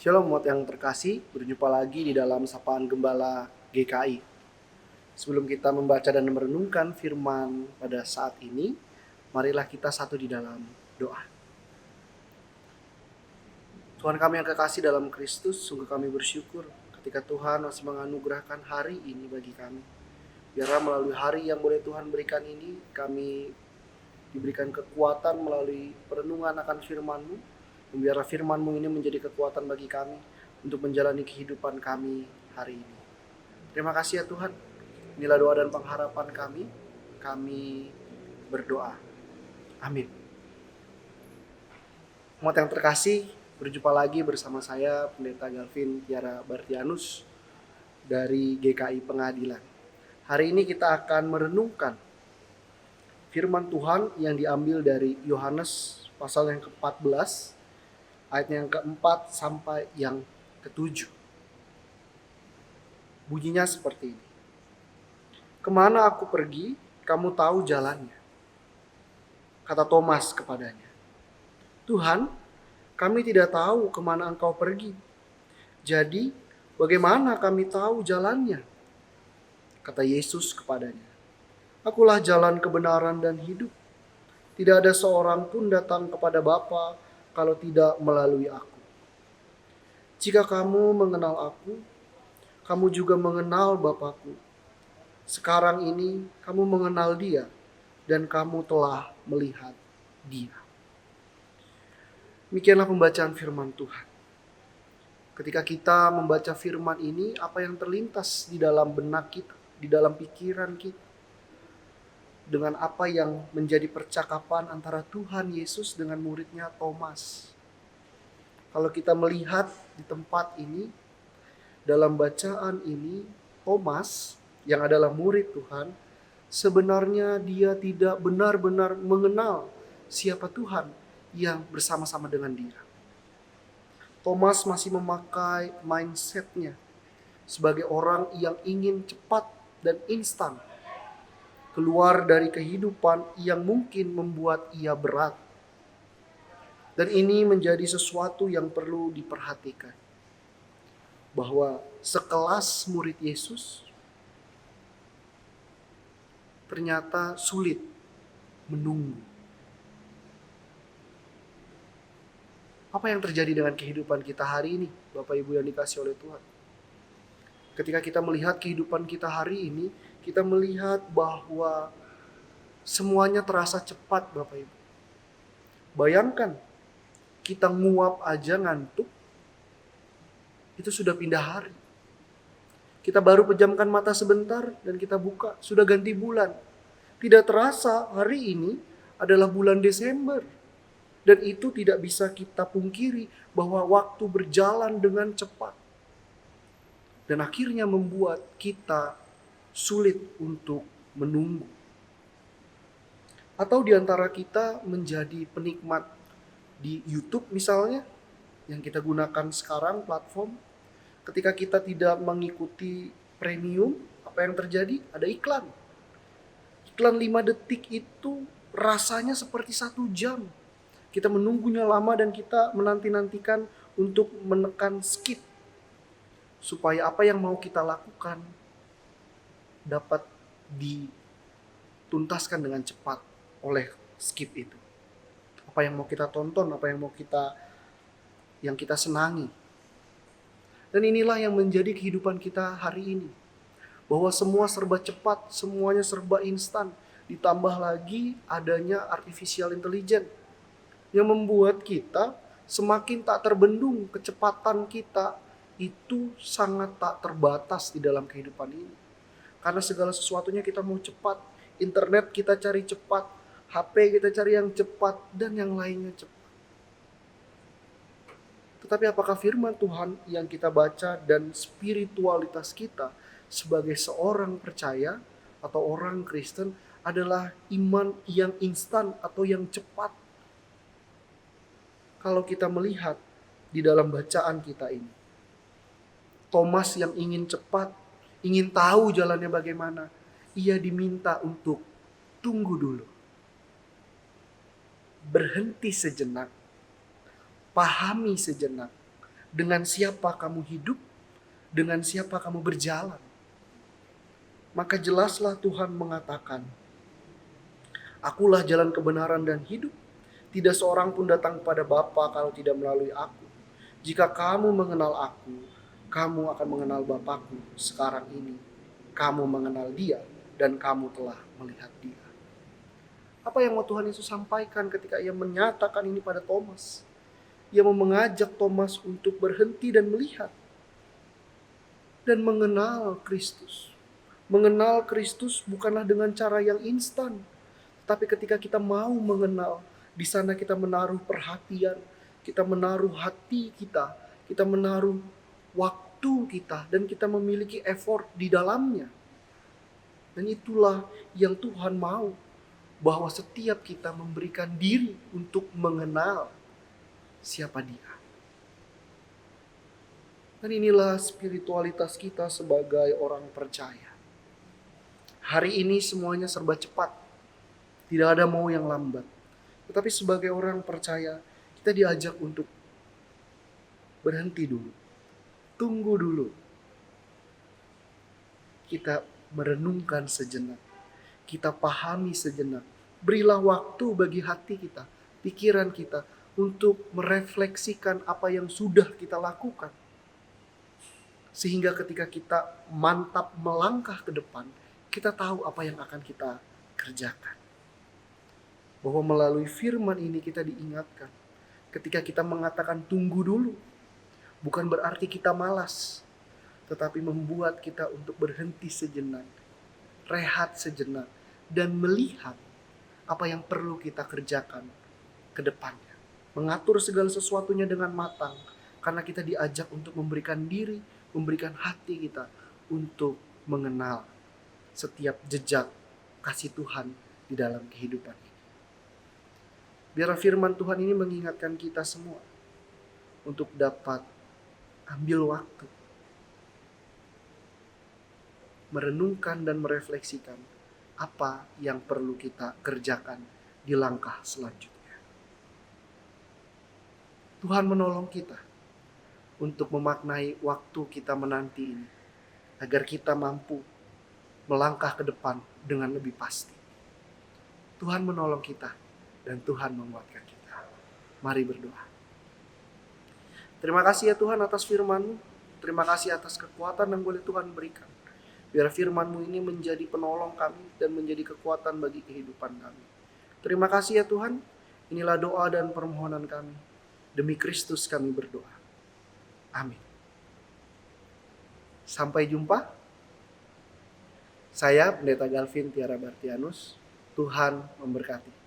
Shalom umat yang terkasih, berjumpa lagi di dalam Sapaan Gembala GKI. Sebelum kita membaca dan merenungkan firman pada saat ini, marilah kita satu di dalam doa. Tuhan kami yang kekasih dalam Kristus, sungguh kami bersyukur ketika Tuhan masih menganugerahkan hari ini bagi kami. Biarlah melalui hari yang boleh Tuhan berikan ini, kami diberikan kekuatan melalui perenungan akan firman-Mu. Biarlah firman-Mu ini menjadi kekuatan bagi kami untuk menjalani kehidupan kami hari ini. Terima kasih ya Tuhan. Inilah doa dan pengharapan kami. Kami berdoa. Amin. Umat yang terkasih, berjumpa lagi bersama saya Pendeta Galvin Tiara Bartianus dari GKI Pengadilan. Hari ini kita akan merenungkan firman Tuhan yang diambil dari Yohanes pasal yang ke-14 ayat yang ke-4 sampai yang ke-7. Bunyinya seperti ini. Kemana aku pergi, kamu tahu jalannya. Kata Thomas kepadanya. Tuhan, kami tidak tahu kemana engkau pergi. Jadi, bagaimana kami tahu jalannya? Kata Yesus kepadanya. Akulah jalan kebenaran dan hidup. Tidak ada seorang pun datang kepada Bapa kalau tidak melalui aku. Jika kamu mengenal aku, kamu juga mengenal Bapakku. Sekarang ini kamu mengenal Dia dan kamu telah melihat Dia. Demikianlah pembacaan firman Tuhan. Ketika kita membaca firman ini, apa yang terlintas di dalam benak kita, di dalam pikiran kita, dengan apa yang menjadi percakapan antara Tuhan Yesus dengan muridnya Thomas. Kalau kita melihat di tempat ini, dalam bacaan ini, Thomas yang adalah murid Tuhan, sebenarnya dia tidak benar-benar mengenal siapa Tuhan yang bersama-sama dengan dia. Thomas masih memakai mindsetnya sebagai orang yang ingin cepat dan instan keluar dari kehidupan yang mungkin membuat ia berat. Dan ini menjadi sesuatu yang perlu diperhatikan. Bahwa sekelas murid Yesus ternyata sulit menunggu. Apa yang terjadi dengan kehidupan kita hari ini, Bapak Ibu yang dikasihi oleh Tuhan? Ketika kita melihat kehidupan kita hari ini, kita melihat bahwa semuanya terasa cepat, Bapak Ibu. Bayangkan, kita nguap aja ngantuk, itu sudah pindah hari. Kita baru pejamkan mata sebentar dan kita buka, sudah ganti bulan. Tidak terasa hari ini adalah bulan Desember. Dan itu tidak bisa kita pungkiri bahwa waktu berjalan dengan cepat. Dan akhirnya membuat kita sulit untuk menunggu. Atau di antara kita menjadi penikmat di YouTube misalnya, yang kita gunakan sekarang platform. Ketika kita tidak mengikuti premium, apa yang terjadi? Ada iklan. Iklan 5 detik itu rasanya seperti 1 jam. Kita menunggunya lama dan kita menanti-nantikan untuk menekan skip. Supaya apa yang mau kita lakukan dapat dituntaskan dengan cepat oleh skip itu. Apa yang mau kita tonton, apa yang kita senangi. Dan inilah yang menjadi kehidupan kita hari ini. Bahwa semua serba cepat, semuanya serba instan. Ditambah lagi adanya artificial intelligence yang membuat kita semakin tak terbendung. Kecepatan kita itu sangat tak terbatas di dalam kehidupan ini. Karena segala sesuatunya kita mau cepat. Internet kita cari cepat, HP kita cari yang cepat, dan yang lainnya cepat. Tetapi apakah firman Tuhan yang kita baca dan spiritualitas kita sebagai seorang percaya atau orang Kristen adalah iman yang instan atau yang cepat? Kalau kita melihat di dalam bacaan kita ini, Thomas yang ingin cepat, ingin tahu jalannya bagaimana, ia diminta untuk tunggu dulu. Berhenti sejenak, pahami sejenak, dengan siapa kamu hidup, dengan siapa kamu berjalan. Maka jelaslah Tuhan mengatakan, Akulah jalan kebenaran dan hidup. Tidak seorang pun datang kepada Bapa kalau tidak melalui aku. Jika kamu mengenal aku, kamu akan mengenal Bapakku. Sekarang ini, kamu mengenal dia dan kamu telah melihat dia. Apa yang mau Tuhan Yesus sampaikan ketika ia menyatakan ini pada Thomas? Ia mau mengajak Thomas untuk berhenti dan melihat. Dan mengenal Kristus. Mengenal Kristus bukanlah dengan cara yang instan. Tapi ketika kita mau mengenal, di sana kita menaruh perhatian, kita menaruh hati kita menaruh waktu kita, dan kita memiliki effort di dalamnya. Dan itulah yang Tuhan mau, bahwa setiap kita memberikan diri untuk mengenal siapa Dia. Dan inilah spiritualitas kita sebagai orang percaya. Hari ini semuanya serba cepat. Tidak ada mau yang lambat. Tetapi sebagai orang percaya, kita diajak untuk berhenti dulu. Tunggu dulu. Kita merenungkan sejenak. Kita pahami sejenak. Berilah waktu bagi hati kita, pikiran kita, untuk merefleksikan apa yang sudah kita lakukan. Sehingga ketika kita mantap melangkah ke depan, kita tahu apa yang akan kita kerjakan. Bahwa melalui firman ini kita diingatkan, ketika kita mengatakan tunggu dulu, bukan berarti kita malas, tetapi membuat kita untuk berhenti sejenak, rehat sejenak, dan melihat apa yang perlu kita kerjakan ke depannya. Mengatur segala sesuatunya dengan matang, karena kita diajak untuk memberikan diri, memberikan hati kita untuk mengenal setiap jejak kasih Tuhan di dalam kehidupan ini. Biar firman Tuhan ini mengingatkan kita semua untuk dapat ambil waktu, merenungkan dan merefleksikan apa yang perlu kita kerjakan di langkah selanjutnya. Tuhan menolong kita untuk memaknai waktu kita menanti ini, agar kita mampu melangkah ke depan dengan lebih pasti. Tuhan menolong kita dan Tuhan menguatkan kita. Mari berdoa. Terima kasih ya Tuhan atas firman-Mu. Terima kasih atas kekuatan yang boleh Tuhan berikan. Biar firman-Mu ini menjadi penolong kami dan menjadi kekuatan bagi kehidupan kami. Terima kasih ya Tuhan. Inilah doa dan permohonan kami. Demi Kristus kami berdoa. Amin. Sampai jumpa. Saya Pendeta Galvin Tiara Bartianus. Tuhan memberkati.